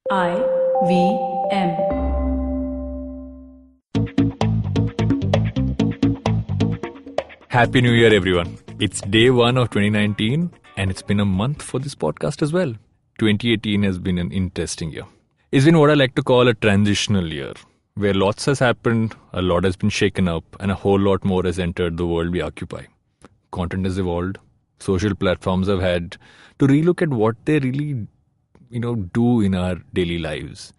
IVM. Happy New Year, everyone. It's day 1 of 2019, and it's been a month for this podcast as well. 2018 has been an interesting year. It's been what I like to call a transitional year, where lots has happened, a lot has been shaken up, and a whole lot more has entered the world we occupy. Content has evolved. Social platforms have had to relook at what they really, do in our daily lives.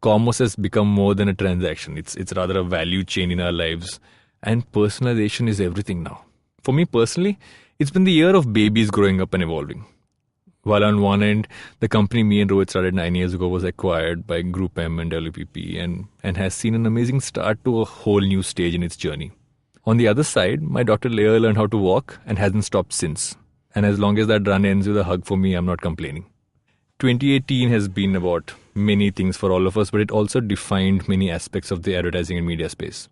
Commerce has become more than a transaction. It's rather a value chain in our lives. And personalization is everything now. For me personally, it's been the year of babies growing up and evolving. While on one end, the company me and Rohit started 9 years ago was acquired by Group M and WPP and has seen an amazing start to a whole new stage in its journey. On the other side, my daughter Leia learned how to walk and hasn't stopped since. And as long as that run ends with a hug for me, I'm not complaining. 2018 has been about many things for all of us, but it also defined many aspects of the advertising and media space.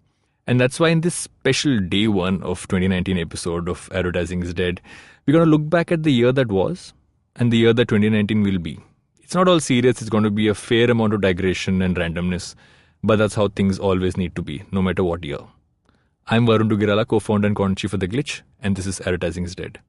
And that's why in this special day 1 of 2019 episode of Advertising is Dead, we're going to look back at the year that was and the year that 2019 will be. It's not all serious, it's going to be a fair amount of digression and randomness, but that's how things always need to be, no matter what year. I'm Varun Duggirala, co-founder and content chief of The Glitch, and this is Advertising is Dead.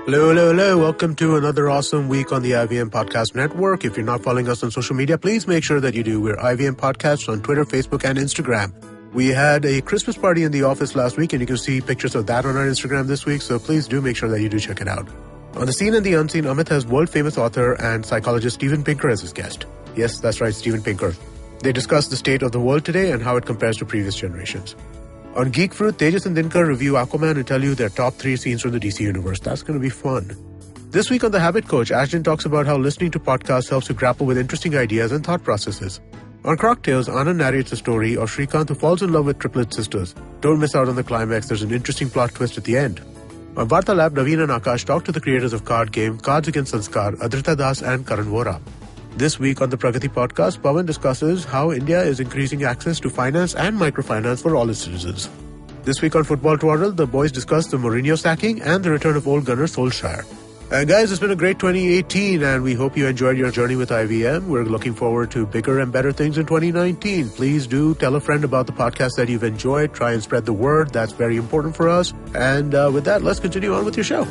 Hello. Welcome to another awesome week on the IVM Podcast Network. If you're not following us on social media, please make sure that you do. We're IVM Podcasts on Twitter, Facebook, and Instagram. We had a Christmas party in the office last week, and you can see pictures of that on our Instagram this week, so please do make sure that you do check it out. On the Seen and the Unseen, Amit has world-famous author and psychologist Steven Pinker as his guest. Yes, that's right, Steven Pinker. They discuss the state of the world today and how it compares to previous generations. On Geek Fruit, Tejas and Dinkar review Aquaman and tell you their top 3 scenes from the DC universe. That's going to be fun. This week on The Habit Coach, Ashton talks about how listening to podcasts helps you grapple with interesting ideas and thought processes. On Croc Tales, Anand narrates a story of Shrikant who falls in love with triplet sisters. Don't miss out on the climax, there's an interesting plot twist at the end. On Varta Lab, Naveen and Akash talk to the creators of card game Cards Against Sanskar, Adrita Das and Karan Vora. This week on the Pragati podcast, Pawan discusses how India is increasing access to finance and microfinance for all its citizens. This week on Football Twaddle, the boys discuss the Mourinho sacking and the return of old gunner Solskjaer. And guys, it's been a great 2018 and we hope you enjoyed your journey with IVM. We're looking forward to bigger and better things in 2019. Please do tell a friend about the podcast that you've enjoyed. Try and spread the word. That's very important for us. And with that, let's continue on with your show.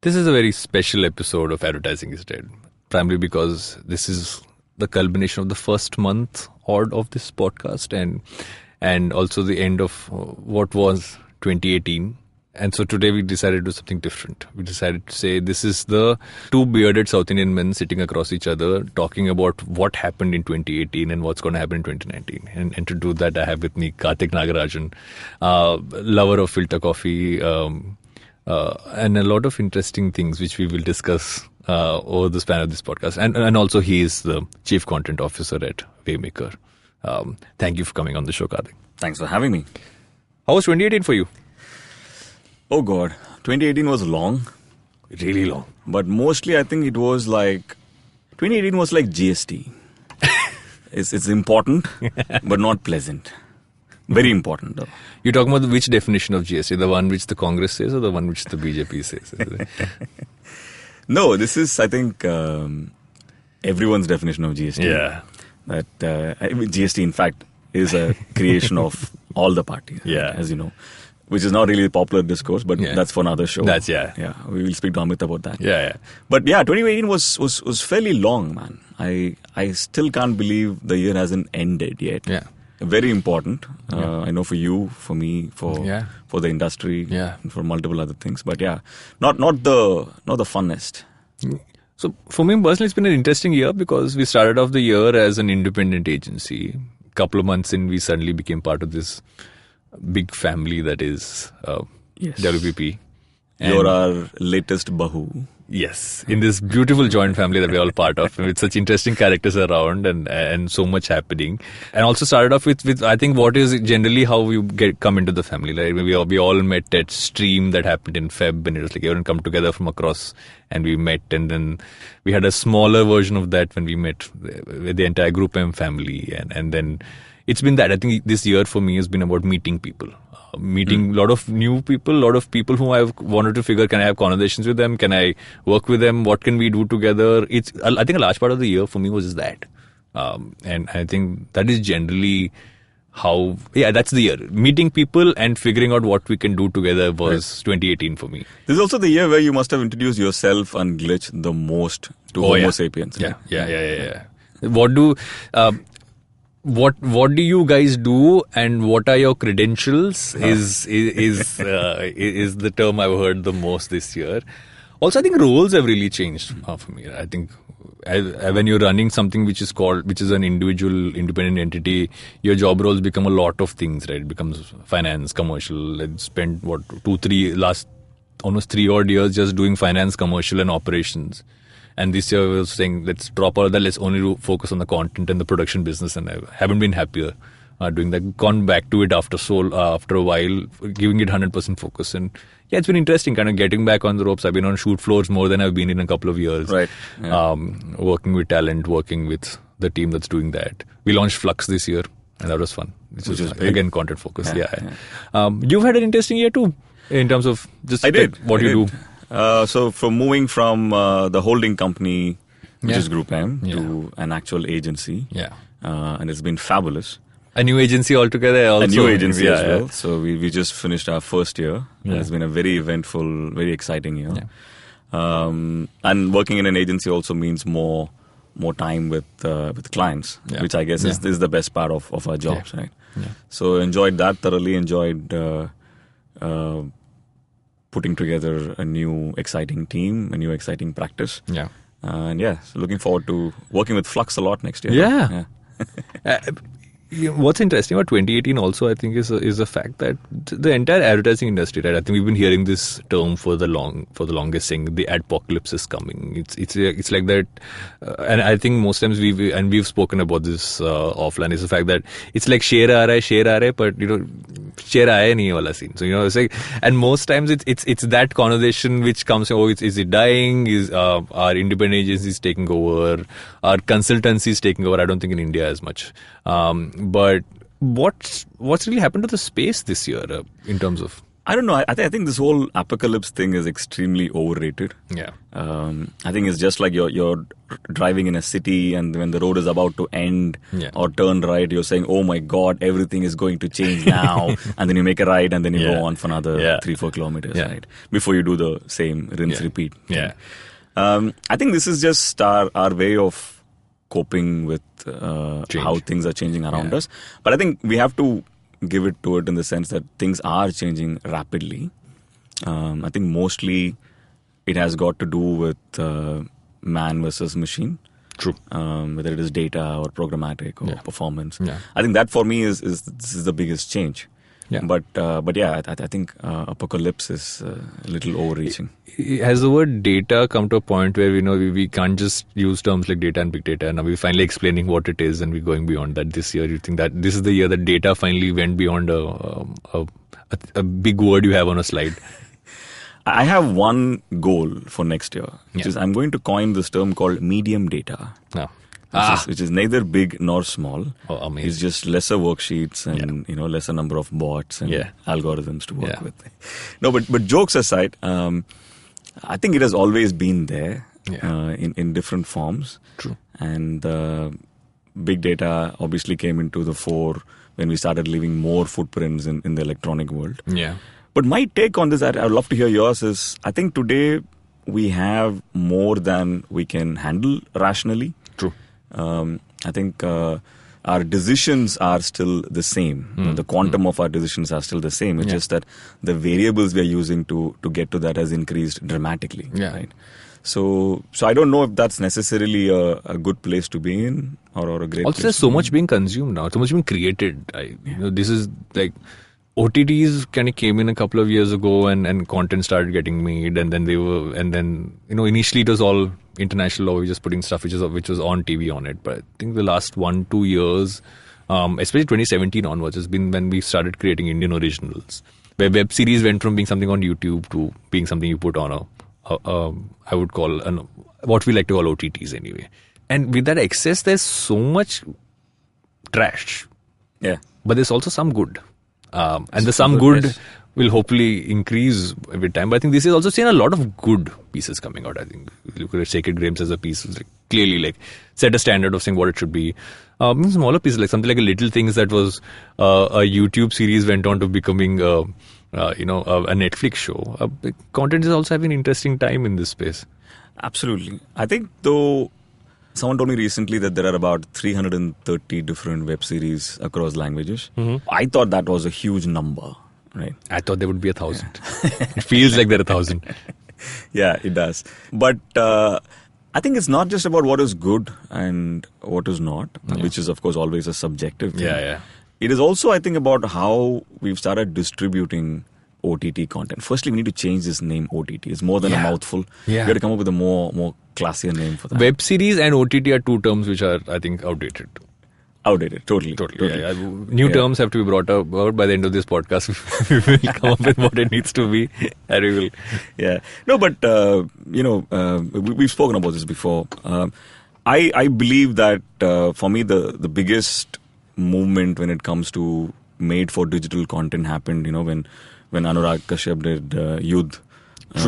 This is a very special episode of Advertising is Dead. Primarily because this is the culmination of the first month odd of this podcast and also the end of what was 2018. And so today we decided to do something different. We decided to say this is the 2 bearded South Indian men sitting across each other talking about what happened in 2018 and what's going to happen in 2019. And to do that, I have with me Karthik Nagarajan, lover of filter coffee, and a lot of interesting things which we will discuss over the span of this podcast. And also he is the Chief Content Officer at Wavemaker. Thank you for coming on the show, Karthik. Thanks for having me. How was 2018 for you? Oh God, 2018 was long. Really long. But mostly I think it was like, 2018 was like GST. It's important, but not pleasant. Very important though. You're talking about which definition of GST? The one which the Congress says or the one which the BJP says? No, this is, I think, everyone's definition of GST. Yeah. That GST, in fact, is a creation of all the parties, yeah, as you know, which is not really the popular discourse, but that's for another show. Yeah. We will speak to Amit about that. Yeah. But yeah, 2018 was fairly long, man. I still can't believe the year hasn't ended yet. Yeah. Very important. I know for you, for me, for the industry, and for multiple other things. But yeah, not the funnest. So for me personally, it's been an interesting year because we started off the year as an independent agency. A couple of months in, we suddenly became part of this big family that is WPP. You're our latest Bahu. Yes, in this beautiful joint family that we're all part of, with such interesting characters around and so much happening. And also started off with I think what is generally how you come into the family. Like we all met at Stream that happened in Feb, and it was like everyone come together from across and we met. And then we had a smaller version of that when we met with the entire Group M family. And then it's been that. I think this year for me has been about meeting people. meeting a lot of new people, a lot of people whom I've wanted to figure, can I have conversations with them? Can I work with them? What can we do together? I think a large part of the year for me was just that. And I think that is generally that's the year. Meeting people and figuring out what we can do together was 2018 for me. This is also the year where you must have introduced yourself and Glitch the most to Homo sapiens. Right? Yeah. What do you guys do, and what are your credentials? Is the term I've heard the most this year. Also, I think roles have really changed for me. I think when you're running something which is an individual, independent entity, your job roles become a lot of things, right? It becomes finance, commercial. I spent almost 3 odd years just doing finance, commercial, and operations. And this year I was saying, let's drop all of that. Let's only focus on the content and the production business. And I haven't been happier doing that. Gone back to it after a while, giving it 100% focus. And yeah, it's been interesting kind of getting back on the ropes. I've been on shoot floors more than I've been in a couple of years. Right. Yeah. Working with talent, working with the team that's doing that. We launched Flux this year, and that was fun. Which is again, content focus. Yeah. You've had an interesting year too, in terms of just what you do. So from moving from the holding company, which is Group M, to an actual agency. Yeah. And it's been fabulous. A new agency altogether also. A new agency as well. So we just finished our first year. Yeah. It's been a very eventful, very exciting year. Yeah. And working in an agency also means more time with clients, which I guess is the best part of our jobs, right? Yeah. So enjoyed that thoroughly, enjoyed putting together a new exciting team, a new exciting practice. Yeah. And so looking forward to working with Flux a lot next year. Yeah. What's interesting about 2018 also, I think, is the fact that the entire advertising industry, right? I think we've been hearing this term for the longest, saying the adpocalypse is coming. It's like that, and I think most times we've spoken about this offline, is the fact that it's like sher aa raha, but sher aaya nahi wala scene. So it's like, and most times it's that conversation which comes. Is it dying? Is our independent agencies taking over? Our consultancies taking over? I don't think in India as much. But what's really happened to the space this year in terms of? I don't know. I think this whole apocalypse thing is extremely overrated. Yeah. I think it's just like you're driving in a city, and when the road is about to end or turn right, you're saying, "Oh my God, everything is going to change now," and then you make a right, and then you go on for another 3-4 kilometers, right? Before you do the same rinse repeat. Yeah. I think this is just our way of coping with how things are changing around us. But I think we have to give it to it in the sense that things are changing rapidly. I think mostly it has got to do with man versus machine. True. Whether it is data or programmatic or performance. Yeah. I think that for me is this is the biggest change. Yeah. But I think apocalypse is a little overreaching. Has the word data come to a point where we can't just use terms like data and big data, and now we're finally explaining what it is and we're going beyond that this year? You think that this is the year that data finally went beyond a big word you have on a slide? I have one goal for next year, which is I'm going to coin this term called medium data. No. Which is neither big nor small. Oh, amazing. It's just lesser worksheets and lesser number of bots and algorithms to work with. No, but jokes aside, I think it has always been there in different forms. True. And big data obviously came into the fore when we started leaving more footprints in the electronic world. Yeah. But my take on this, I'd love to hear yours, is I think today we have more than we can handle rationally. True. I think our decisions are still the same. The quantum of our decisions are still the same. It's just that the variables we are using to get to that has increased dramatically. Yeah. Right? So I don't know if that's necessarily a good place to be in or a great place. Also, there's so much being consumed now. So much being created. This is like OTTs kind of came in a couple of years ago, and content started getting made, and then initially it was all international, or we're just putting stuff which was on TV on it. But I think the last 1-2 years, especially 2017 onwards, has been when we started creating Indian originals, where web series went from being something on YouTube to being something you put on I would call what we like to call OTTs anyway. And with that excess, there's so much trash. Yeah. But there's also some good. And the some good will hopefully increase with time. But I think this is also seen a lot of good pieces coming out. I think look at Sacred Games as a piece, like, clearly like set a standard of saying what it should be. Smaller pieces like something like a Little Things that was a YouTube series went on to becoming a Netflix show. Content is also having an interesting time in this space. Absolutely. I think though someone told me recently that there are about 330 different web series across languages. I thought that was a huge number. Right. I thought there would be 1,000. It feels like there are 1,000. Yeah, it does. But I think it's not just about what is good and what is not, which is, of course, always a subjective thing. Yeah. It is also, I think, about how we've started distributing OTT content. Firstly, we need to change this name OTT. It's more than a mouthful. Yeah. We got to come up with a more classier name for that. Web series and OTT are two terms which are, I think, outdated. Outdated, totally. Yeah. New terms have to be brought up by the end of this podcast. We will come up with what it needs to be, and we will. Yeah, no, but we've spoken about this before. I believe that for me the biggest movement when it comes to made for digital content happened. When Anurag Kashyap did Yudh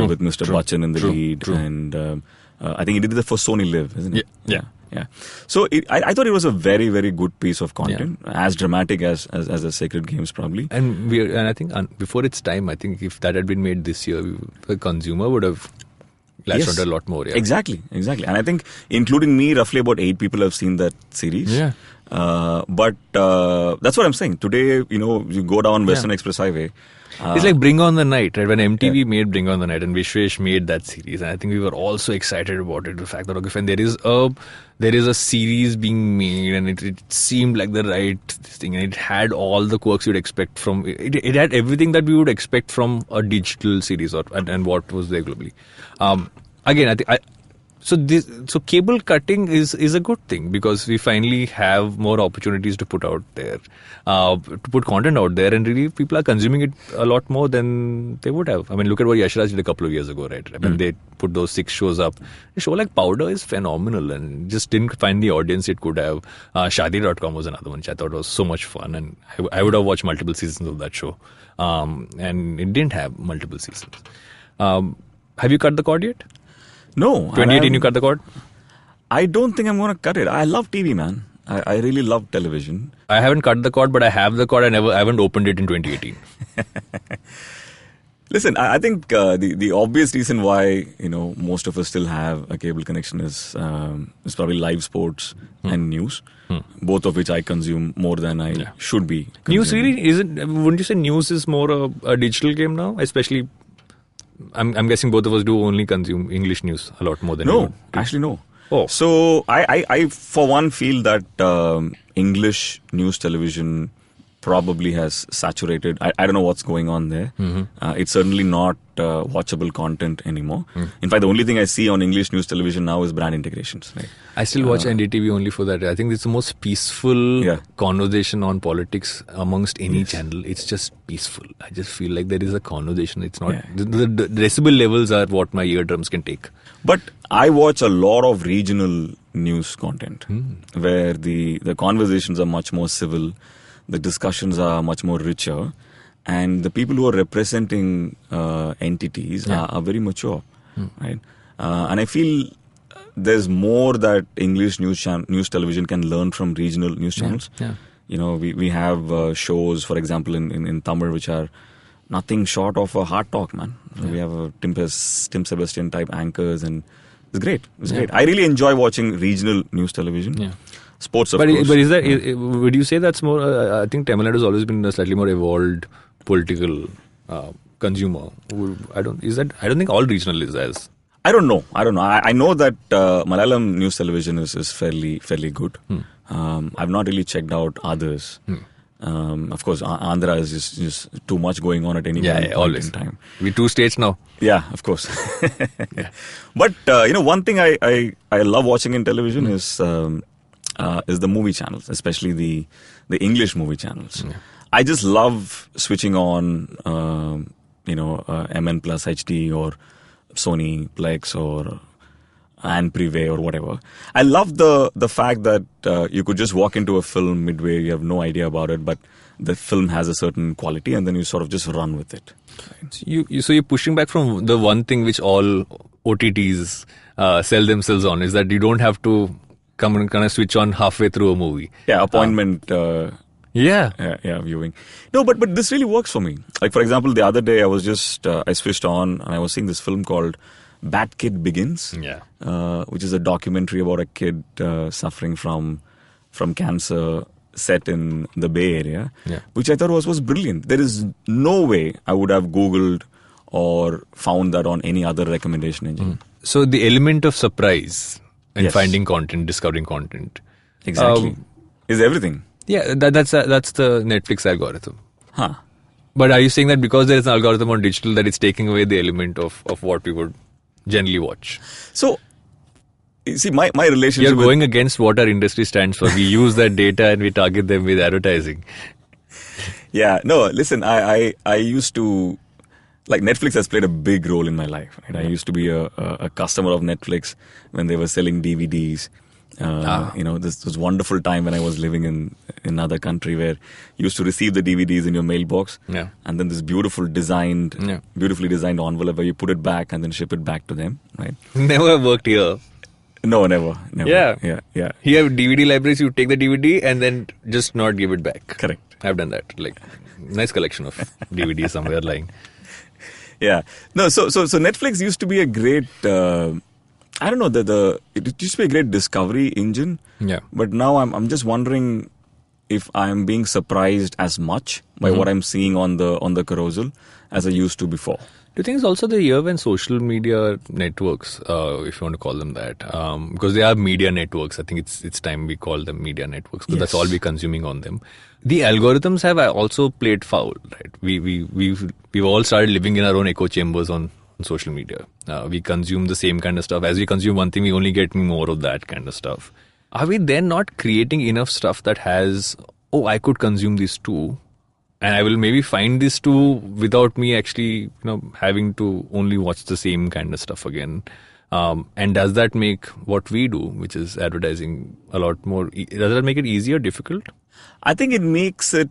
with Mr. Bachchan in the lead, and I think he did that for Sony Live, isn't it? Yeah. So I thought it was a very, very good piece of content, as dramatic as the Sacred Games probably. And I think before its time, I think if that had been made this year, the consumer would have latched onto a lot more. Yeah. Exactly. And I think, including me, roughly about 8 people have seen that series. Yeah. But that's what I'm saying. Today, you go down Western Express Highway. It's like Bring On the Night, right? When MTV made Bring On the Night and Vishwesh made that series, and I think we were all so excited about it. The fact that there is a series being made, and it seemed like the right thing, and it had all the quirks you'd expect from it. Had everything that we would expect from a digital series, and what was there globally. Again, I think So cable cutting is a good thing because we finally have more opportunities to put out there, to put content out there, and really people are consuming it a lot more than they would have. I mean, look at what Yashraj did a couple of years ago, right? When they put those 6 shows up. A show like Powder is phenomenal and just didn't find the audience it could have. Shadi.com was another one which I thought was so much fun, and I would have watched multiple seasons of that show. And it didn't have multiple seasons. Have you cut the cord yet? No. 2018 you cut the cord? I don't think I'm going to cut it. I love TV, man. I really love television. I haven't cut the cord, but I have the cord. I haven't opened it in 2018. Listen, I think the obvious reason why most of us still have a cable connection is probably live sports and news, both of which I consume more than I should be consuming. News really isn't. Wouldn't you say news is more a digital game now? Especially, I'm guessing both of us do only consume English news a lot more than No, actually no. Oh. So I for one feel that English news television probably has saturated. I don't know what's going on there. It's certainly not watchable content anymore. In fact, the only thing I see on English news television now is brand integrations. Right? I still watch NDTV only for that. I think it's the most peaceful conversation on politics amongst any channel. It's just peaceful. I just feel like there is a conversation. It's not the decibel levels are what my eardrums can take. But I watch a lot of regional news content where the conversations are much more civil. The discussions are much more richer, and the people who are representing entities are very mature, right? And I feel there's more that English news television can learn from regional news channels. We have shows, for example, in Tamil, which are nothing short of a hard talk, man. We have Tim Sebastian type anchors, and it's great. It's great. I really enjoy watching regional news television. Sports, of course. But is that? Would you say that's more? I think Tamil Nadu has always been a slightly more evolved political consumer. I don't think all regional is as. I don't know. I know that Malayalam news television is fairly good. I've not really checked out others. Of course, Andhra is just too much going on at any point in time. We 2 states now. Yeah, of course. But one thing I love watching in television is the movie channels, especially the English movie channels. I just love switching on MN Plus HD or Sony Plex or and Privé or whatever. I love the fact that you could just walk into a film midway, you have no idea about it, but the film has a certain quality, and then you sort of just run with it. So you're pushing back from the one thing which all OTTs sell themselves on, is that you don't have to come and kind of switch on halfway through a movie. Yeah, appointment. Yeah. Viewing. No, but this really works for me. Like, for example, the other day I was just I switched on and I was seeing this film called Bat Kid Begins. Yeah. Which is a documentary about a kid suffering from cancer, set in the Bay Area. Yeah. Which I thought was brilliant. There is no way I would have Googled or found that on any other recommendation engine. So the element of surprise in Yes. finding content, discovering content. Exactly. Is everything. Yeah, that's the Netflix algorithm. Huh. But are you saying that because there is an algorithm on digital that it's taking away the element of what we would generally watch? So, you see, my relationship You're with... going against what our industry stands for. We use that data and we target them with advertising. Yeah, no, listen, I used to... Like, Netflix has played a big role in my life. Right? I used to be a customer of Netflix when they were selling DVDs. This was wonderful time when I was living in another country where you used to receive the DVDs in your mailbox. Yeah. And then this beautifully designed envelope where you put it back and then ship it back to them, right? Never worked here. No, never. Yeah. Yeah. Here, DVD libraries, you take the DVD and then just not give it back. Correct. I've done that. Like, nice collection of DVDs somewhere lying. Yeah. No, so Netflix used to be a great... I don't know, it used to be a great discovery engine. Yeah. But now I'm just wondering if I'm being surprised as much by what I'm seeing on the carousel as I used to before. Do you think it's also the year when social media networks, if you want to call them that, because they are media networks, I think it's time we call them media networks, because that's all we're consuming on them. The algorithms have also played foul, right? We've all started living in our own echo chambers on social media. We consume the same kind of stuff. As we consume one thing, we only get more of that kind of stuff. Are we then not creating enough stuff that has, I could consume this too, and I will maybe find this too without me actually, having to only watch the same kind of stuff again? And does that make what we do, which is advertising, a lot more, does that make it easier, difficult? I think it makes it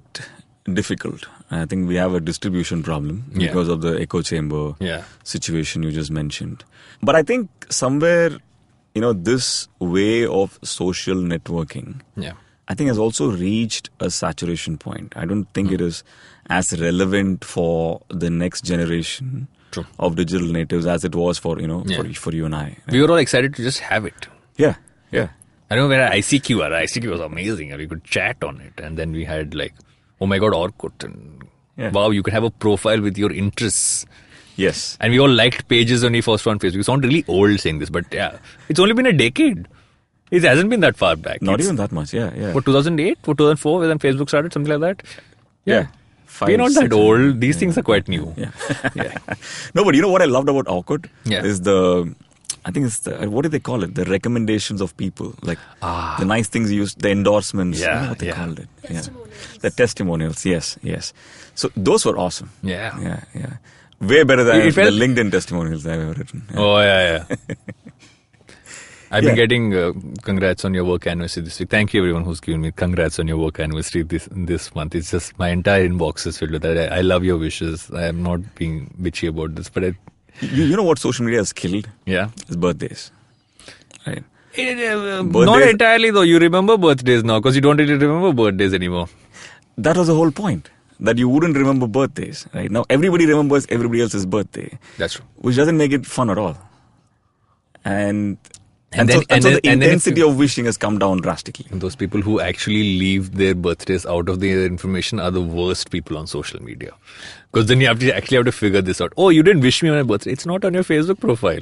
difficult. I think we have a distribution problem because of the echo chamber situation you just mentioned. But I think somewhere, this way of social networking, I think has also reached a saturation point. I don't think it is as relevant for the next generation of digital natives as it was for you and I. Right? We were all excited to just have it. Yeah. I don't know where ICQ are. ICQ was amazing. We could chat on it. And then we had oh my God, Orkut. And wow, you could have a profile with your interests. Yes. And we all liked pages when we first were on Facebook. You sound really old saying this, but it's only been a decade. It hasn't been that far back. Not even that much, yeah. What, 2008? 2004 when Facebook started? Something like that? Yeah. We're not that old. These things are quite new. Yeah. No, but you know what I loved about Orkut? Is I think it's what do they call it? The recommendations of people. Like the nice things you use, the endorsements. I don't know what they called it. The testimonials, yes. So those were awesome. Yeah. Way better than the LinkedIn testimonials I've ever written. Yeah. Oh, yeah. I've been getting congrats on your work anniversary this week. Thank you everyone who's given me congrats on your work anniversary this month. It's just my entire inbox is filled with that. I love your wishes. I am not being bitchy about this, but you know what social media has killed? Yeah. It's birthdays. Right. Not entirely though. You remember birthdays now because you don't really remember birthdays anymore. That was the whole point. That you wouldn't remember birthdays. Right now, everybody remembers everybody else's birthday. That's true. Which doesn't make it fun at all. And so the intensity of wishing has come down drastically. And those people who actually leave their birthdays out of their information are the worst people on social media. Because then you actually have to figure this out. Oh, you didn't wish me on my birthday. It's not on your Facebook profile.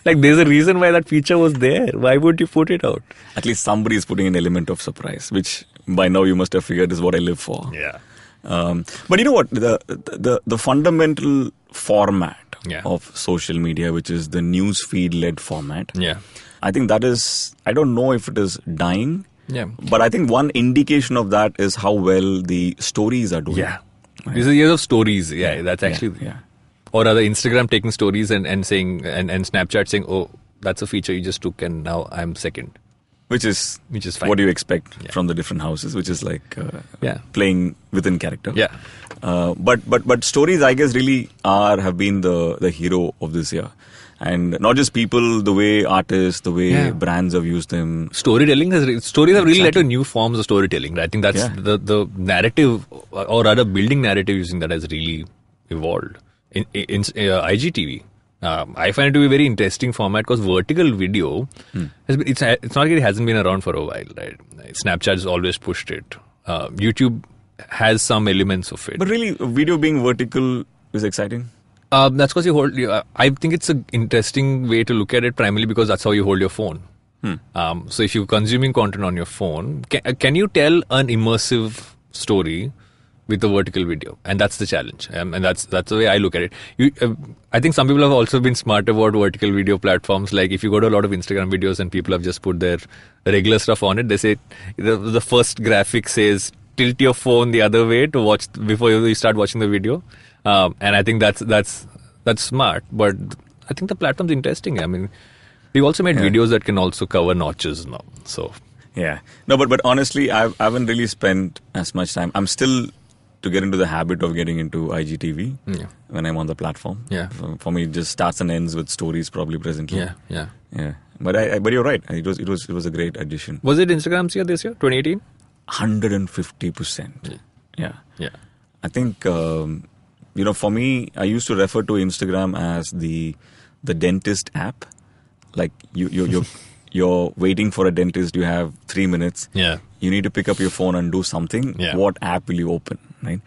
Like, there's a reason why that feature was there. Why would you put it out? At least somebody is putting an element of surprise, which by now you must have figured is what I live for. Yeah. But you know what? The fundamental format of social media, which is the news feed led format. Yeah. I think that is, I don't know if it is dying. Yeah. But I think one indication of that is how well the stories are doing. Yeah. Right. These are years of stories. Yeah, that's actually. Yeah. Or rather, Instagram taking stories and saying, and Snapchat saying, oh, that's a feature you just took, and now I'm second. Which is fine. What do you expect from the different houses, which is like playing within character. Yeah. But stories, I guess, really have been the hero of this year. And not just people, the way artists, the way brands have used them. Stories have really led to new forms of storytelling. I think that's the narrative, or rather building narrative using that has really evolved. In IGTV, I find it to be a very interesting format because vertical video it's not like it hasn't been around for a while, right? Snapchat has always pushed it. YouTube has some elements of it. But really, video being vertical is exciting. That's because I think it's an interesting way to look at it, primarily because that's how you hold your phone. So if you're consuming content on your phone, can you tell an immersive story with a vertical video? And that's the challenge. And that's the way I look at it. I think some people have also been smart about vertical video platforms. Like if you go to a lot of Instagram videos and people have just put their regular stuff on it, they say the first graphic says tilt your phone the other way to watch before you start watching the video. And I think that's smart, but I think the platform's interesting. I mean, we've also made videos that can also cover notches now. So no, but honestly, I haven't really spent as much time. I'm still to get into the habit of getting into IGTV when I'm on the platform. For me, it just starts and ends with stories probably presently. Yeah. But you're right. It was a great addition. Was it Instagram's year this year, 2018? 150%. Yeah. I think. For me, I used to refer to Instagram as the dentist app. Like you're waiting for a dentist. You have 3 minutes. Yeah. You need to pick up your phone and do something. Yeah. What app will you open? Right.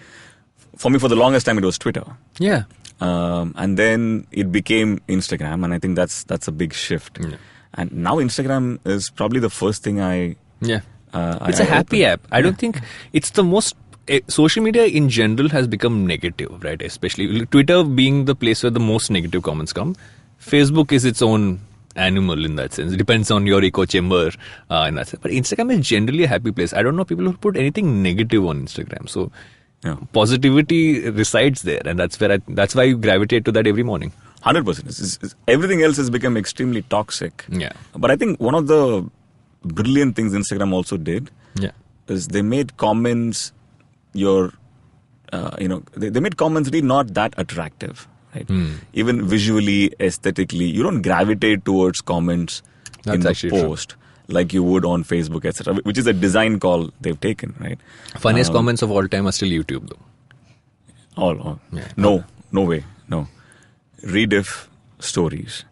For me, for the longest time, it was Twitter. Yeah. And then it became Instagram, and I think that's a big shift. Yeah. And now Instagram is probably the first thing it's a happy app. I don't think it's the most. Social media in general has become negative, right? Especially Twitter being the place where the most negative comments come. Facebook is its own animal in that sense. It depends on your echo chamber in that sense. But Instagram is generally a happy place. I don't know people who put anything negative on Instagram. So positivity resides there, and that's why you gravitate to that every morning. 100%. Everything else has become extremely toxic. Yeah. But I think one of the brilliant things Instagram also did is they made comments. They made comments really not that attractive, right? Even visually, aesthetically, you don't gravitate towards comments in the post like you would on Facebook, etc., which is a design call they've taken, right? Funniest comments of all time are still YouTube, though. No way, no. Rediff stories.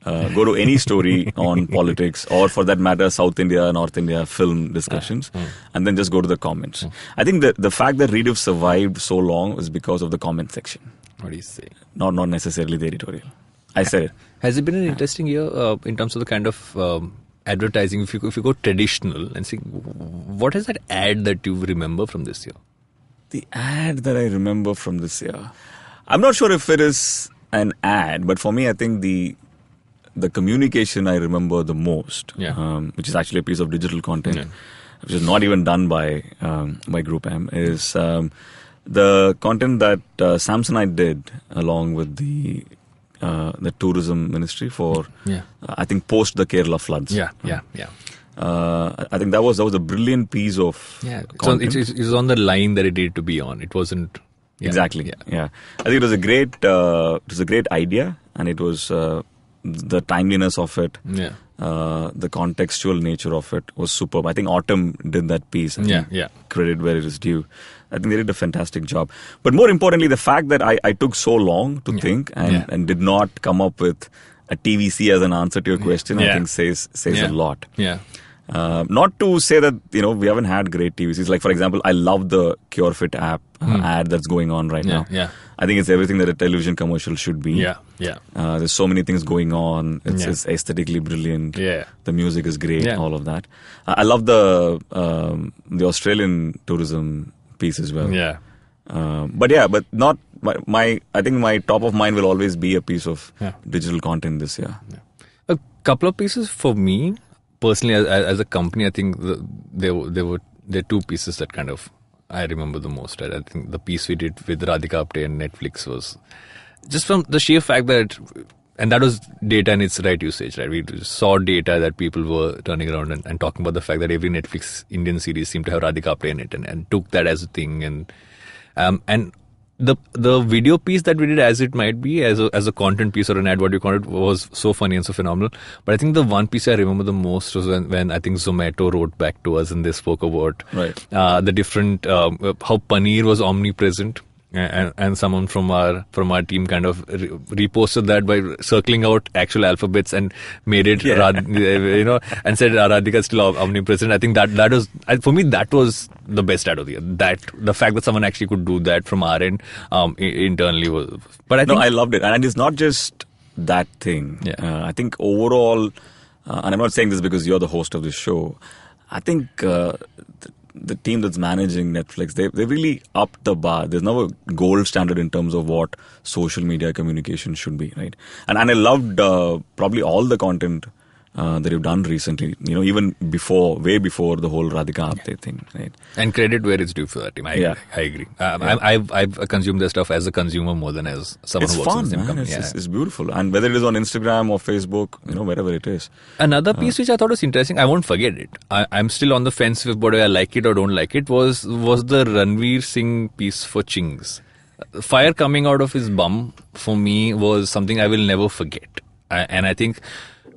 Go to any story on politics, or for that matter, South India, North India film discussions, and then just go to the comments. I think the fact that Rediff survived so long is because of the comment section. What do you say? Not necessarily the editorial. I said it. Has it been an interesting year in terms of the kind of advertising? If you go traditional and see, what is that ad that you remember from this year? The ad that I remember from this year, I'm not sure if it is an ad, but for me, I think the communication I remember the most, which is actually a piece of digital content, which is not even done by Group M, is the content that Samsonite did along with the tourism ministry for, I think, post the Kerala floods. I think that was a brilliant piece of content. So it was on the line that it needed to be on. It wasn't exactly. I think it was a great idea, and it was. The timeliness of it, the contextual nature of it was superb. I think Autumn did that piece. Credit where it is due. I think they did a fantastic job. But more importantly, the fact that I took so long to think and did not come up with a TVC as an answer to your question, I think says a lot. Not to say that we haven't had great TVCs. Like, for example, I love the CureFit app ad that's going on right now. I think it's everything that a television commercial should be. There's so many things going on. It's aesthetically brilliant. The music is great. All of that. I love the Australian tourism piece as well. But not my. I think my top of mind will always be a piece of digital content this year. A couple of pieces for me. Personally, as a company, I think there are two pieces that kind of I remember the most. Right? I think the piece we did with Radhika Apte and Netflix was just from the sheer fact that and that was data in its right usage, right? We saw data that people were turning around and talking about the fact that every Netflix Indian series seemed to have Radhika Apte in it, and took that as a thing. And the video piece that we did, as it might be, as a content piece or an ad, what you call it, was so funny and so phenomenal. But I think the one piece I remember the most was when I think Zomato wrote back to us and they spoke about the different how paneer was omnipresent. And someone from our team kind of reposted that by circling out actual alphabets and made it and said Radhika is still omnipresent. I think that was, for me, that was the best ad of the year. That the fact that someone actually could do that from our end internally was. But I loved it, and it's not just that thing. I think overall, and I'm not saying this because you're the host of this show. I think the team that's managing Netflix, they really upped the bar. There's now a gold standard in terms of what social media communication should be, right? And I loved probably all the content that you've done recently, even way before the whole Radhika Apte thing, right? And credit where it's due for that team. I agree. I've consumed their stuff as a consumer more than as someone who works in the same company. It's beautiful. And whether it is on Instagram or Facebook, wherever it is. Another piece which I thought was interesting, I won't forget it. I'm still on the fence with whether I like it or don't like it, was the Ranveer Singh piece for Chings. Fire coming out of his bum, for me, was something I will never forget. And I think...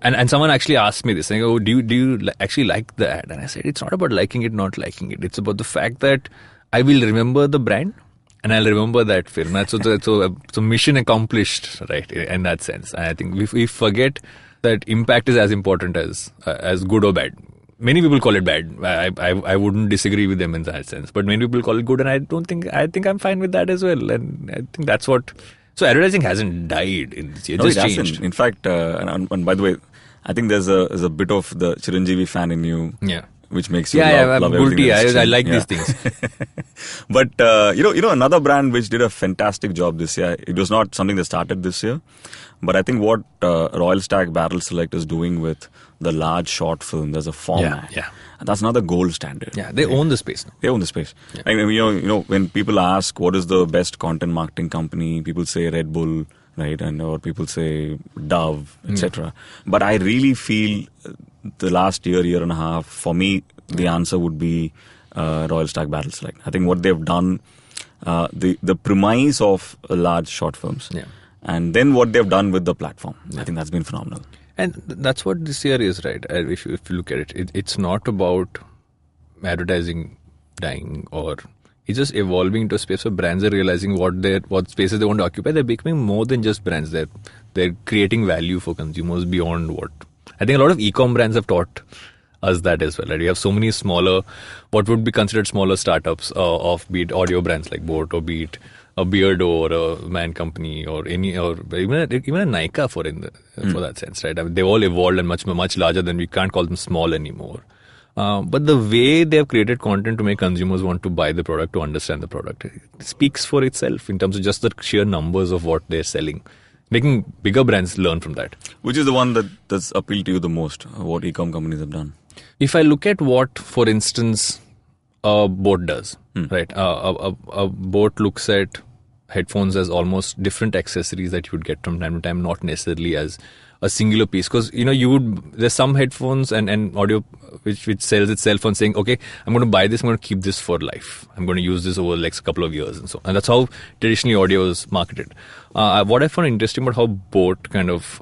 And someone actually asked me this, saying, "Oh, do you actually like the ad?" And I said, "It's not about liking it, not liking it. It's about the fact that I will remember the brand and I'll remember that film." So mission accomplished, right? In that sense, and I think we forget that impact is as important as good or bad. Many people call it bad. I wouldn't disagree with them in that sense, but many people call it good, and I think I'm fine with that as well. And I think that's what. So advertising hasn't died in this year. It just changed. In fact, and by the way, I think there's a bit of the Chiranjeevi fan in you, which makes you love everything. I like these things. But another brand which did a fantastic job this year. It was not something that started this year, but I think what Royal Stag Barrel Select is doing with the large short film, there's a format. And that's another gold standard. Yeah, they own the space now. They own the space. Yeah. I mean, when people ask what is the best content marketing company, people say Red Bull, right? Or people say Dove, etc. But I really feel the last year and a half, for me, the answer would be Royal Stag Barrel Select. I think what they've done, the premise of large short films, and then what they've done with the platform, I think that's been phenomenal. And that's what this year is, right? If you look at it, it's not about advertising dying, or it's just evolving into a space where brands are realizing what spaces they want to occupy. They're becoming more than just brands. They're creating value for consumers beyond what. I think a lot of e-com brands have taught us that as well. Right? We have so many smaller, what would be considered smaller startups of be it audio brands like Boat, or be it a Beardo or a Man Company, or even a Nykaa for that sense, right? I mean, they've all evolved and much larger than we can't call them small anymore. But the way they have created content to make consumers want to buy the product, to understand the product, it speaks for itself in terms of just the sheer numbers of what they're selling. Making bigger brands learn from that. Which is the one that's appealed to you the most, what e-com companies have done? If I look at what, for instance, a Boat does, right? A Boat looks at headphones as almost different accessories that you would get from time to time, not necessarily as a singular piece. Because, there's some headphones and audio which sells itself on saying, okay, I'm going to buy this, I'm going to keep this for life. I'm going to use this over the next couple of years and so on. And that's how traditionally audio is marketed. What I found interesting about how Boat kind of,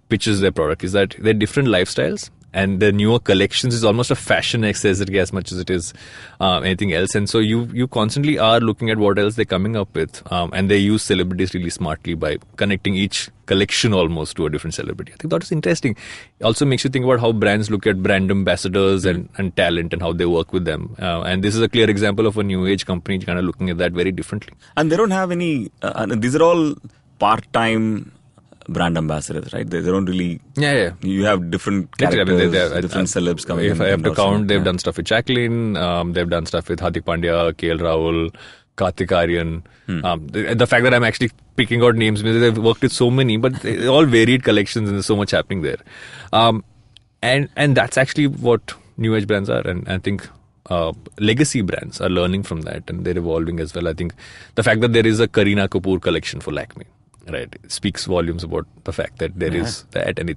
pitches their product is that they're different lifestyles. And the newer collections is almost a fashion accessory as much as it is anything else. And so you constantly are looking at what else they're coming up with. And they use celebrities really smartly by connecting each collection almost to a different celebrity. I think that is interesting. It also makes you think about how brands look at brand ambassadors and talent and how they work with them. And this is a clear example of a new age company kind of looking at that very differently. And they don't have any, these are all part-time brand ambassadors, right? They don't really. You have different characters, different celebs coming in. If I have to count, they've done stuff with Jacqueline, they've done stuff with Hardik Pandya, KL Rahul, Karthik Nagarajan. The fact that I'm actually picking out names means they've worked with so many, but they're all varied collections and there's so much happening there. And that's actually what new age brands are. And I think legacy brands are learning from that and they're evolving as well. I think the fact that there is a Kareena Kapoor collection for Lakme, right? It speaks volumes about the fact that there is that, and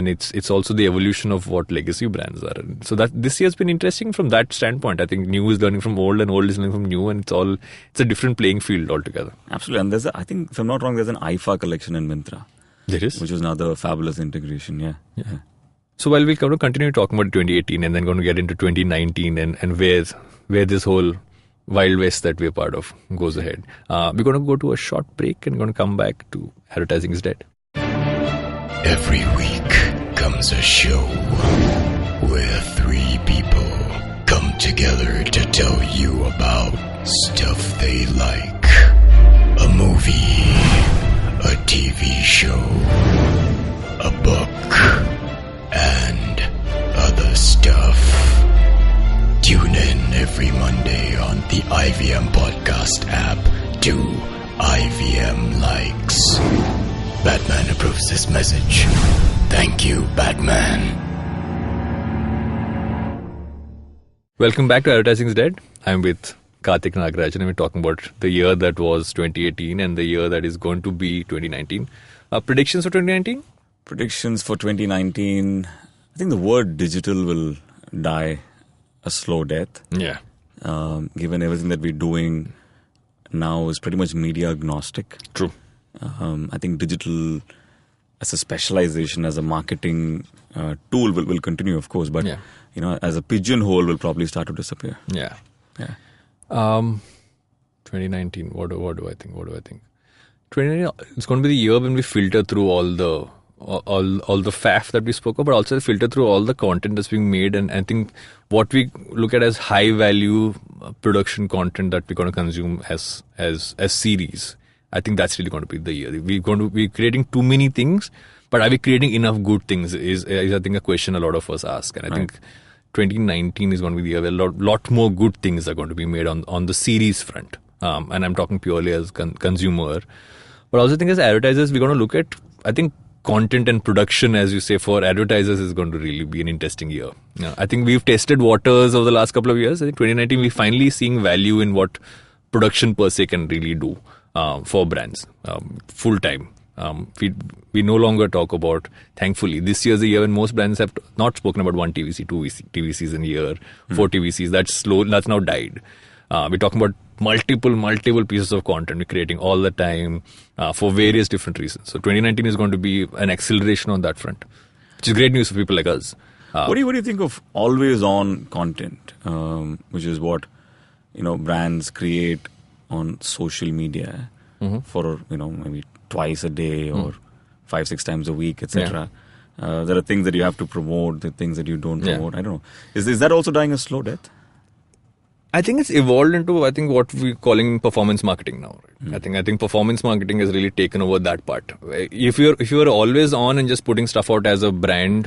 it's also the evolution of what legacy brands are. So that this year's been interesting from that standpoint. I think new is learning from old and old is learning from new, and it's a different playing field altogether. Absolutely. And I think, if I'm not wrong, there's an IFA collection in Myntra. There is? Which is another fabulous integration, yeah. So while we're going to continue talking about 2018 and then going to get into 2019 and where this whole Wild West that we're part of goes ahead, we're going to go to a short break and going to come back to Advertising is Dead. Every week comes a show where three people come together to tell you about stuff they like. A movie, a TV show, a book, and other stuff. Tune in every Monday on the IVM Podcast app to IVM Likes. Batman approves this message. Thank you, Batman. Welcome back to Advertising is Dead. I'm with Karthik Nagarajan and we're talking about the year that was 2018 and the year that is going to be 2019. Predictions for 2019? Predictions for 2019. I think the word digital will die a slow death. Yeah. Given everything that we're doing now is pretty much media agnostic. True. I think digital as a specialization, as a marketing tool will continue, of course, but as a pigeonhole will probably start to disappear. Yeah. 2019. What do I think? 2019. It's going to be the year when we filter through all the faff that we spoke about, but also filter through all the content that's being made, and I think what we look at as high value production content that we're going to consume as series. I think that's really going to be the year. We're going to be creating too many things, but are we creating enough good things is I think a question a lot of us ask. And I think 2019 is going to be the year where a lot more good things are going to be made on the series front. And I'm talking purely as consumer. But I also think as advertisers, we're going to look at, I think, content and production, as you say, for advertisers is going to really be an interesting year. I think we've tested waters over the last couple of years. I think 2019, we're finally seeing value in what production per se can really do. For brands, full time. We no longer talk about, thankfully, this year's the year when most brands have not spoken about one TVC, two TVCs in a year, 4 TVCs. That's now died. We're talking about multiple pieces of content we're creating all the time for various different reasons. So 2019 is going to be an acceleration on that front, which is great news for people like us. What do you think of always on content, which is what brands create on social media for maybe twice a day or 5-6 times a week, etc. There are things that you have to promote, there are things that you don't promote. I don't know. Is that also dying a slow death? I think it's evolved into what we're calling performance marketing now. Right? I think performance marketing has really taken over that part. If you're always on and just putting stuff out as a brand,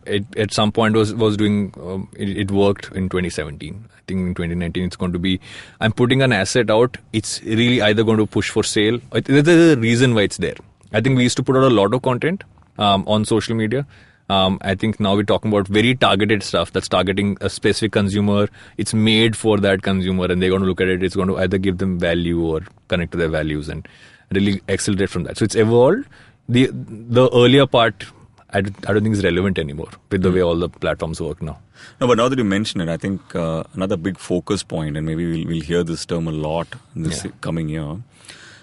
it at some point was doing it worked in 2017. I think in 2019 it's going to be, I'm putting an asset out. It's really either going to push for sale. There's a reason why it's there. I think we used to put out a lot of content on social media. I think now we're talking about very targeted stuff that's targeting a specific consumer. It's made for that consumer and they're going to look at it. It's going to either give them value or connect to their values and really accelerate from that. So it's evolved. The earlier part, I don't think is relevant anymore with the way all the platforms work now. No, but now that you mention it, I think another big focus point, and maybe we'll hear this term a lot in this coming year,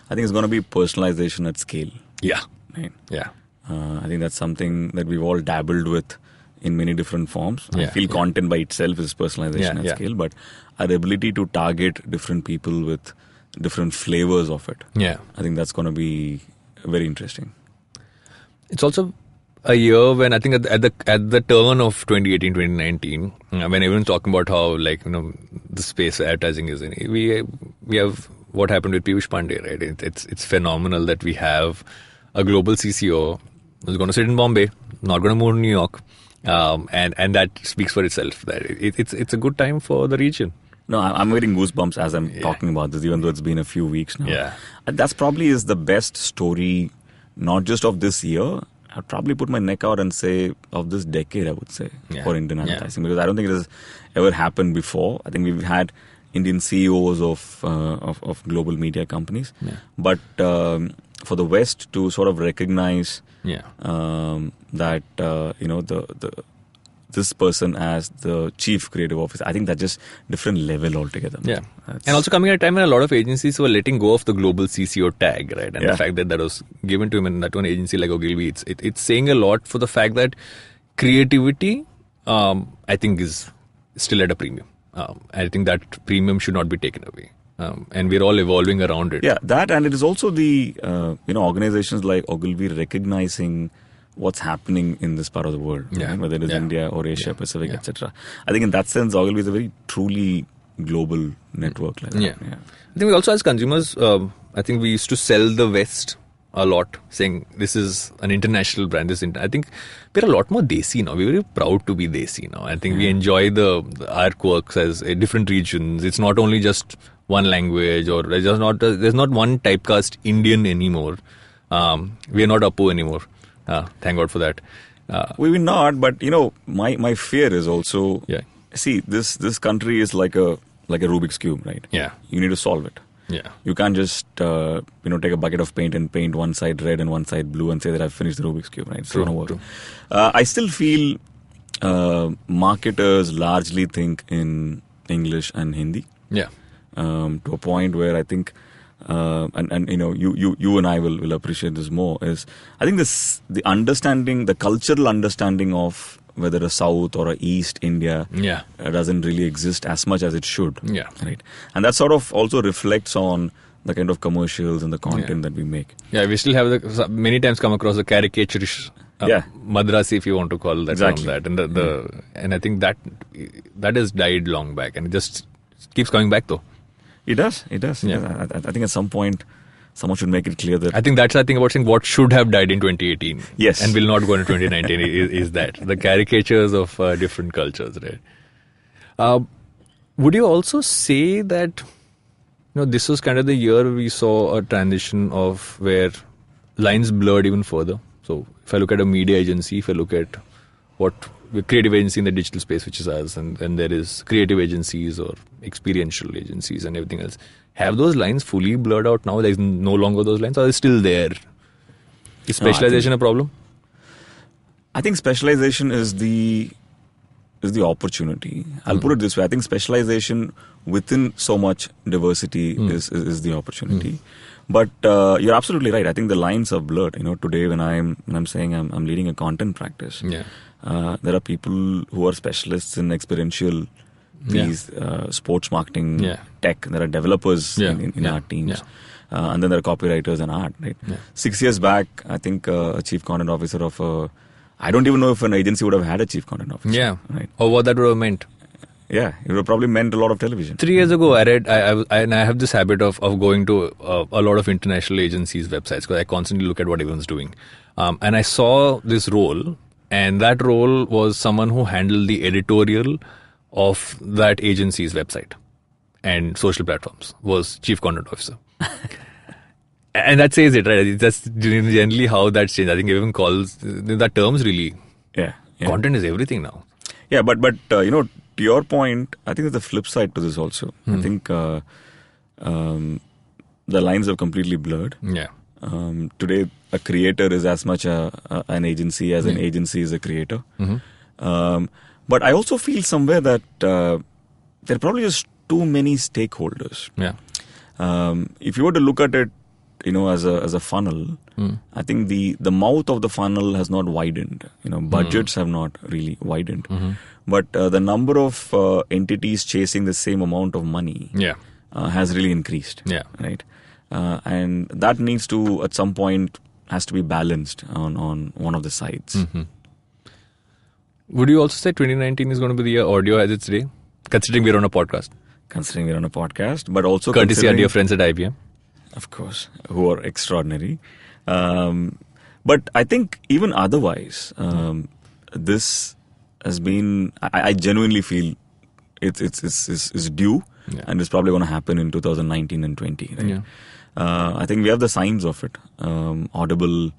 I think it's going to be personalization at scale. Yeah. Right? Yeah. I think that's something that we've all dabbled with in many different forms. I feel content by itself is personalization at scale, but our ability to target different people with different flavors of it, I think that's going to be very interesting. It's also a year when I think at the turn of 2018, 2019, when everyone's talking about how the space advertising is in, we have what happened with Piyush Pandey, right? It's phenomenal that we have a global CCO who's going to sit in Bombay, not going to move to New York, and that speaks for itself. That it's a good time for the region. No, I'm getting goosebumps as I'm talking about this, even though it's been a few weeks now. Yeah, that's probably is the best story, not just of this year. I'd probably put my neck out and say of this decade, I would say, for Indian advertising, because I don't think it has ever happened before. I think we've had Indian CEOs of global media companies. Yeah. But for the West to sort of recognize that this person as the chief creative officer, I think that's just different level altogether. Yeah. And also coming at a time when a lot of agencies were letting go of the global CCO tag, right? And the fact that was given to him in that one agency like Ogilvy, it's saying a lot for the fact that creativity, I think, is still at a premium. I think that premium should not be taken away. And we're all evolving around it. Yeah, that, and it is also the organizations like Ogilvy recognizing what's happening in this part of the world, right? Whether it is India or Asia Pacific, etc. I think in that sense, Ogilvy is a very truly global network. Like that. I think we also, as consumers, I think we used to sell the West a lot, saying this is an international brand. I think we're a lot more desi now. We're very proud to be desi now. I think we enjoy our quirks as different regions. It's not only just one language, or there's not one typecast Indian anymore. We are not Apu anymore. Thank God for that. We will not, but my fear is also see this country is like a Rubik's cube, right? Yeah. You need to solve it. Yeah. You can't just take a bucket of paint and paint one side red and one side blue and say that I've finished the Rubik's cube, right? It's not gonna work. I still feel marketers largely think in English and Hindi. Yeah. To a point where I think and you and I will appreciate this more, is I think the cultural understanding of whether a South or a East India doesn't really exist as much as it should. Yeah. Right. And that sort of also reflects on the kind of commercials and the content that we make. Yeah, we still have many times come across the caricaturish Madrasi, if you want to call that. Exactly. That. And and I think that has died long back, and it just keeps coming back though. It does. Yeah. I think at some point someone should make it clear that... I think that's the thing about saying what should have died in 2018. Yes. And will not go into 2019 is that. The caricatures of different cultures, right? Would you also say that this was kind of the year we saw a transition of where lines blurred even further? So if I look at a media agency, if I look at what creative agency in the digital space, which is us, and there is creative agencies or experiential agencies and everything else. Have those lines fully blurred out now? There's no longer those lines, or are they still there? Is specialization a problem? I think specialization is the opportunity. I'll put it this way. I think specialization within so much diversity is the opportunity. But you're absolutely right. I think the lines are blurred. Today when I'm saying I'm leading a content practice, there are people who are specialists in experiential sports marketing, tech. There are developers in our teams. And then there are copywriters and art, right? 6 years back, I think a chief content officer of I don't even know if an agency would have had a chief content officer. Yeah. Right. Or what that would have meant. Yeah, it would have probably meant a lot of television. 3 years ago, I read, I have this habit of going to a lot of international agencies' websites because I constantly look at what everyone's doing. And I saw this role, and that role was someone who handled the editorial of that agency's website and social platforms, was chief content officer. And that says it, right? That's generally how that's changed. I think everyone calls that terms really. Yeah. Content is everything now. Yeah, but to your point, I think there's a flip side to this also. I think the lines have completely blurred. Yeah. Today, a creator is as much an agency as an agency is a creator. But I also feel somewhere that there are probably just too many stakeholders. Yeah. If you were to look at it, as a funnel, I think the mouth of the funnel has not widened. Budgets have not really widened. But the number of entities chasing the same amount of money has really increased. Yeah. Right. And that needs to, at some point, has to be balanced on one of the sides. Would you also say 2019 is going to be the year audio has its day? Considering we're on a podcast. But also courtesy our dear friends at IBM. Of course, who are extraordinary. But I think even otherwise, this has been, I genuinely feel it's due, and it's probably going to happen in 2019 and 20. Right? Yeah. I think we have the signs of it. Audible,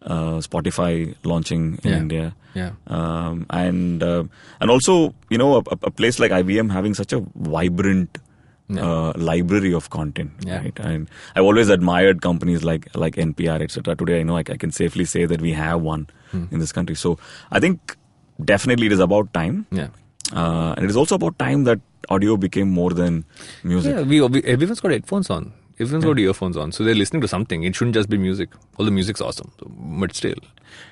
Spotify launching in India. Yeah. And also, a place like IBM having such a vibrant library of content, Yeah. right? And I've always admired companies like NPR, etc. Today, I know I can safely say that we have one in this country. So I think definitely it is about time. Yeah. And it is also about time that audio became more than music. Yeah, everyone's got headphones on. Everyone's got earphones on. So they're listening to something. It shouldn't just be music. Although music's awesome. But still.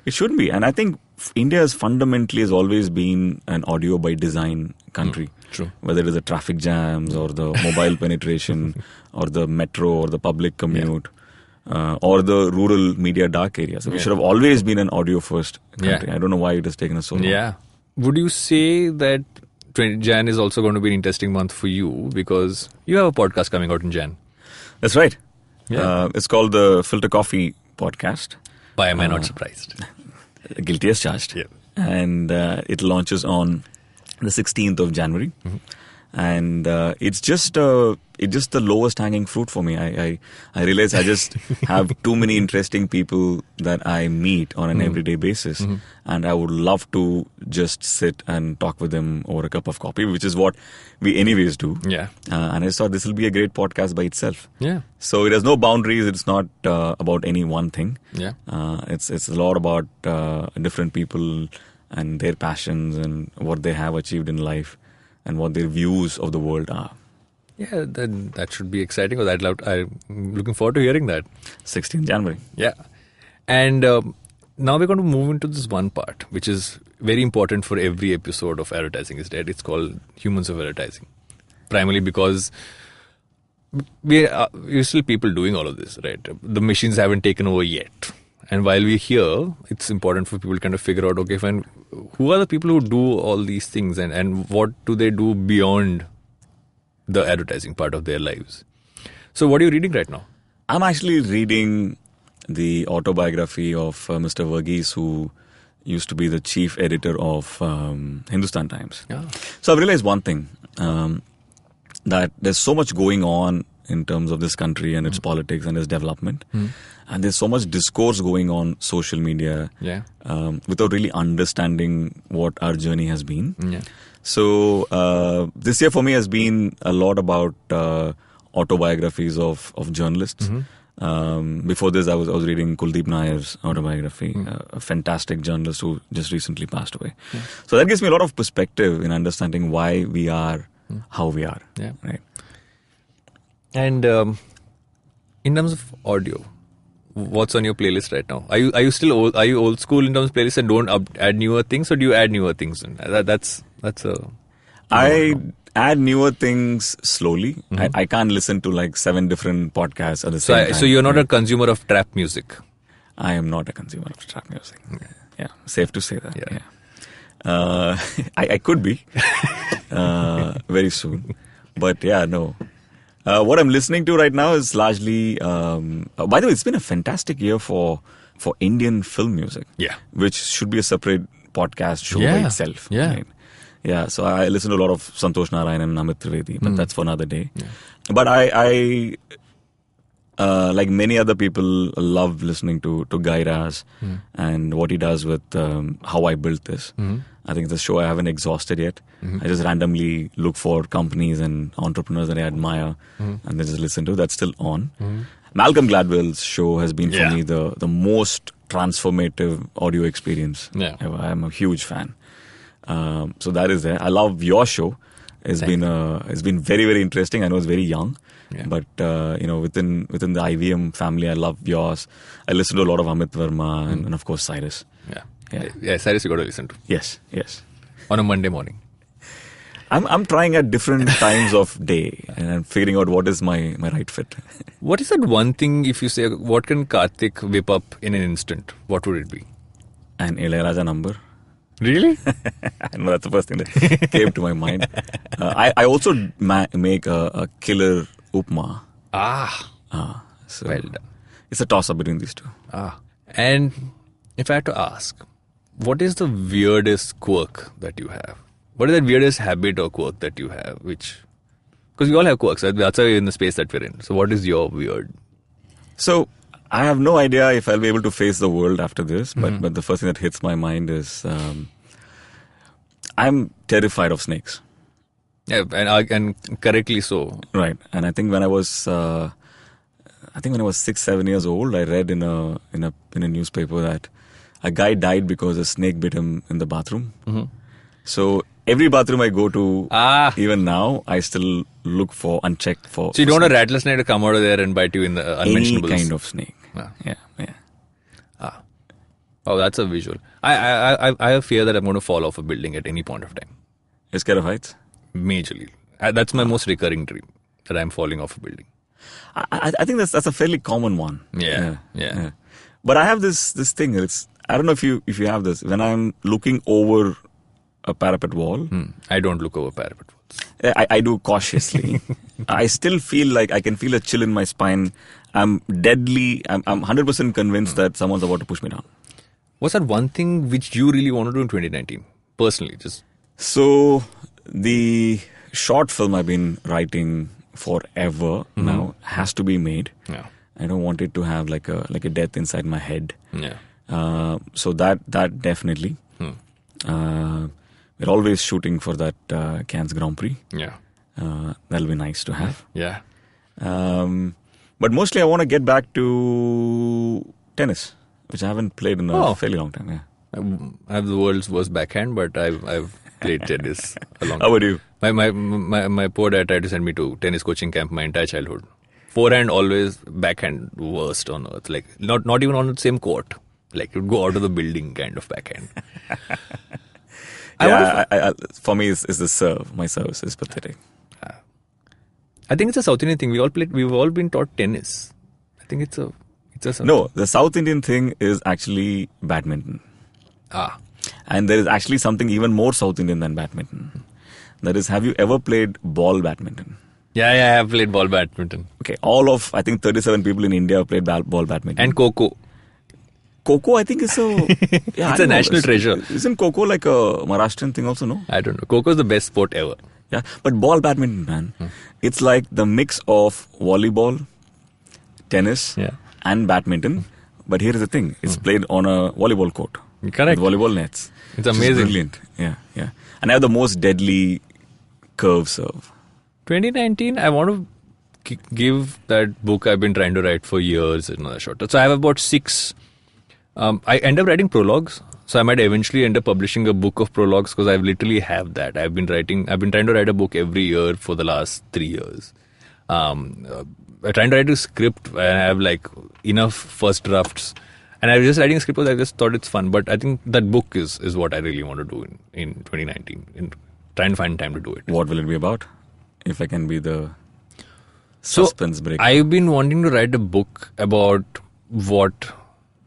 It should be. And I think India has fundamentally has always been an audio by design country. True. Whether it is the traffic jams or the mobile penetration or the metro or the public commute or the rural media dark areas. We should have always been an audio first country. I don't know why it has taken us so long. Yeah. Would you say that Jan is also going to be an interesting month for you because you have a podcast coming out in Jan? That's right. Yeah. It's called the Filter Coffee Podcast. Why am I not surprised? Guilty as charged. Yeah. And it launches on the 16th of January. And it's just the lowest hanging fruit for me. I realize I just have too many interesting people that I meet on an everyday basis. And I would love to just sit and talk with them over a cup of coffee, which is what we anyways do. Yeah. And I thought this will be a great podcast by itself. Yeah. So it has no boundaries. It's not about any one thing. Yeah. It's a lot about different people and their passions and what they have achieved in life and what their views of the world are. Yeah, then that should be exciting. I'm looking forward to hearing that. 16th January. Yeah. And now we're going to move into this one part, which is very important for every episode of Advertising is Dead. It's called Humans of Advertising. Primarily because we're still people doing all of this, right? The machines haven't taken over yet. And while we're here, it's important for people to kind of figure out, okay, fine, who are the people who do all these things and what do they do beyond the advertising part of their lives? So what are you reading right now? I'm actually reading the autobiography of Mr. Verghese, who used to be the chief editor of Hindustan Times. Yeah. So I've realized one thing, that there's so much going on in terms of this country and its politics and its development. And there's so much discourse going on social media without really understanding what our journey has been. Yeah. So this year for me has been a lot about autobiographies of journalists. Before this, I was reading Kuldeep Nayar's autobiography, a fantastic journalist who just recently passed away. So that gives me a lot of perspective in understanding why we are how we are. Yeah. Right. And in terms of audio, what's on your playlist right now? Are you still old? Are you old school in terms of playlist and don't add newer things, or do you add newer things? That's a. I add newer things slowly. I can't listen to like 7 different podcasts at the same time. So you're not a consumer of trap music. I am not a consumer of trap music. Yeah, safe to say that. Yeah. I could be very soon, but yeah, no. What I'm listening to right now is largely. By the way, it's been a fantastic year for Indian film music. Yeah, which should be a separate podcast show by itself. Yeah. Right? Yeah, so I listen to a lot of Santosh Narayan and Amit Trivedi, but that's for another day. Yeah. But I like many other people, love listening to Guy Raz and what he does with How I Built This. I think it's a show I haven't exhausted yet. I just randomly look for companies and entrepreneurs that I admire and then just listen to. That's still on. Malcolm Gladwell's show has been for me the most transformative audio experience ever. I'm a huge fan. So that is there. I love your show. It's been very, very interesting. I know it's very young, but within the IVM family, I love yours. I listen to a lot of Amit Verma and of course Cyrus. Yeah, Cyrus you got to listen to. Yes. On a Monday morning. I'm trying at different times of day and I'm figuring out what is my right fit. What is that one thing, if you say, what can Karthik whip up in an instant? What would it be? An Ilayaraja number. Really? No, that's the first thing that came to my mind. I also make a killer upma. So well done. It's a toss-up between these two. And if I had to ask, what is the weirdest quirk that you have? What is that weirdest habit or quirk that you have? Because we all have quirks, right? That's why we're in the space that we're in. So what is your weird? So I have no idea if I'll be able to face the world after this, but the first thing that hits my mind is I'm terrified of snakes. Yeah, and correctly so. Right. And I think when I was 6-7 years old, I read in a newspaper that a guy died because a snake bit him in the bathroom. Mm-hmm. So every bathroom I go to, even now, I still look for and check for. So you don't want a rattlesnake to come out of there and bite you in the unmentionables? Any kind of snake. Yeah. Oh, that's a visual. I have fear that I'm going to fall off a building at any point of time. You're scared of heights? Majorly. That's my most recurring dream, that I'm falling off a building. I think that's a fairly common one. Yeah. But I have this thing. I don't know if you have this. When I'm looking over a parapet wall, I don't look over parapet walls. I do cautiously. I still feel like I can feel a chill in my spine. I'm 100% convinced that someone's about to push me down. What's that one thing which you really want to do in 2019? Personally, So, the short film I've been writing forever now has to be made. Yeah. I don't want it to have like a death inside my head. Yeah. So that definitely. We're always shooting for that Cannes Grand Prix. Yeah. That'll be nice to have. Yeah. But mostly I want to get back to tennis, which I haven't played in a fairly long time. Yeah. I have the world's worst backhand, but I've played tennis a long time. How about you? My poor dad tried to send me to tennis coaching camp my entire childhood. Forehand always, backhand worst on earth. Like not even on the same court. Like you'd go out of the building kind of backhand. For me, it's the serve. My service is pathetic. I think it's a South Indian thing. We've all been taught tennis. I think it's a No, the South Indian thing is actually badminton. And there is actually something even more South Indian than badminton. That is, have you ever played ball badminton? Yeah, I have played ball badminton. Okay, all of, I think, 37 people in India have played ball badminton. And Coco. Coco, I think, is it's a national treasure. Isn't Coco like a Maharashtrian thing also, no? I don't know. Coco is the best sport ever. Yeah, but ball badminton, man, it's like the mix of volleyball, tennis, and badminton. But here is the thing: it's played on a volleyball court. Correct. With volleyball nets. It's amazing. Brilliant. Yeah. And I have the most deadly curve serve. 2019, I want to give that book I've been trying to write for years another shot. So I have about 6. I end up writing prologues. So I might eventually end up publishing a book of prologues because I literally have that. I've been trying to write a book every year for the last 3 years. I'm trying to write a script and I have like enough first drafts. And I was just writing a script because I just thought it's fun. But I think that book is what I really want to do in 2019. In trying to find time to do it. What will it be about? If I can be the suspense breaker. I've been wanting to write a book about what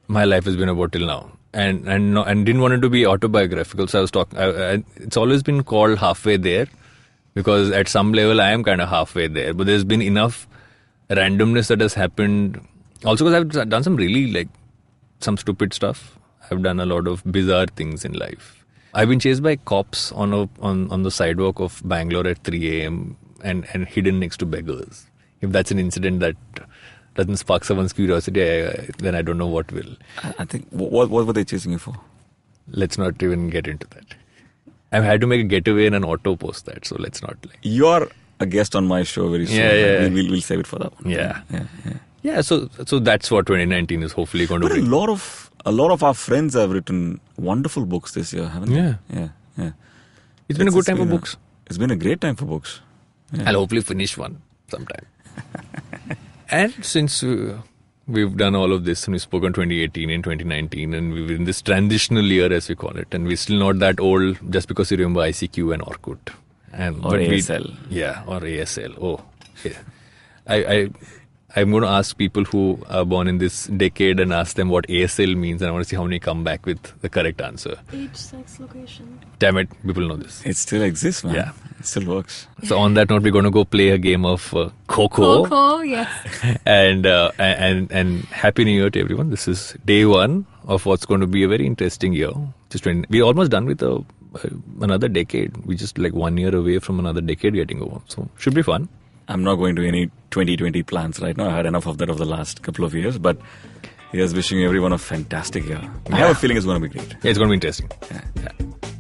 my life has been about till now. And didn't want it to be autobiographical. So I was talking. It's always been called Halfway There because at some level I am kind of halfway there. But there's been enough randomness that has happened. Also because I've done some really some stupid stuff. I've done a lot of bizarre things in life. I've been chased by cops on the sidewalk of Bangalore at 3 a.m. and hidden next to beggars. If that's an incident that doesn't spark someone's curiosity, then I don't know what will. I think, what were they chasing you for? Let's not even get into that. I've had to make a getaway in an auto post that, so let's not. You're a guest on my show very soon. Yeah. We'll save it for that one. Yeah, so that's what 2019 is hopefully going to be. But a lot of our friends have written wonderful books this year, haven't they? Yeah. It's been a good time for books. It's been a great time for books. Yeah. I'll hopefully finish one sometime. And since we've done all of this and we've spoken 2018 and 2019 and we're in this transitional year as we call it, and we're still not that old just because you remember ICQ and Orkut. Or ASL. Or ASL. Oh, yeah. I'm going to ask people who are born in this decade and ask them what ASL means, and I want to see how many come back with the correct answer. Age, sex, location. Damn it, people know this. It still exists, man. Yeah. It still works. So on that note, we're going to go play a game of Coco. Coco, yes. and Happy New Year to everyone. This is day 1 of what's going to be a very interesting year. We're almost done with another decade. We're just like 1 year away from another decade getting over. So should be fun. I'm not going to any 2020 plans right now. I had enough of that over the last couple of years. But here's wishing everyone a fantastic year. I have a feeling it's going to be great. Yeah, it's going to be interesting. Yeah.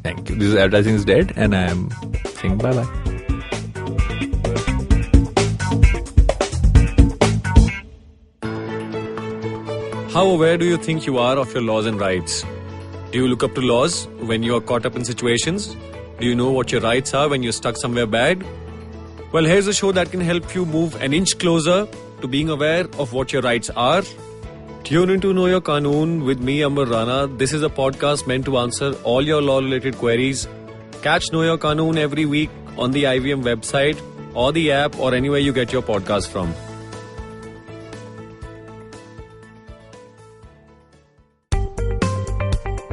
Thank you. This is Advertising is Dead, and I am saying bye-bye. How aware do you think you are of your laws and rights? Do you look up to laws when you are caught up in situations? Do you know what your rights are when you're stuck somewhere bad? Well, here's a show that can help you move an inch closer to being aware of what your rights are. Tune into Know Your Qanoon with me, Amber Rana. This is a podcast meant to answer all your law-related queries. Catch Know Your Qanoon every week on the IVM website or the app or anywhere you get your podcast from.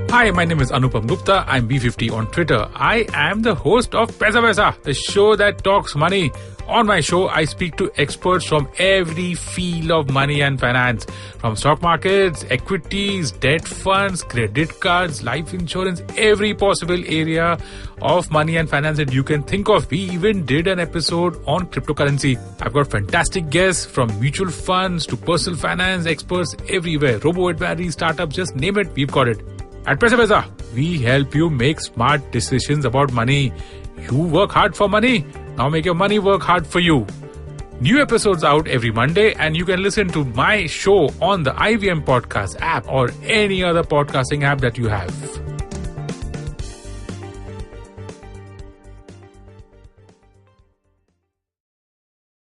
Hi, my name is Anupam Gupta. I'm B50 on Twitter. I am the host of Paisa Vaisa, the show that talks money. On my show, I speak to experts from every field of money and finance, from stock markets, equities, debt funds, credit cards, life insurance, every possible area of money and finance that you can think of. We even did an episode on cryptocurrency. I've got fantastic guests from mutual funds to personal finance experts everywhere. Robo-advisory, startups, just name it, we've got it. At Paisa Vaisa, we help you make smart decisions about money. You work hard for money. Now make your money work hard for you. New episodes out every Monday, and you can listen to my show on the IVM Podcast app or any other podcasting app that you have.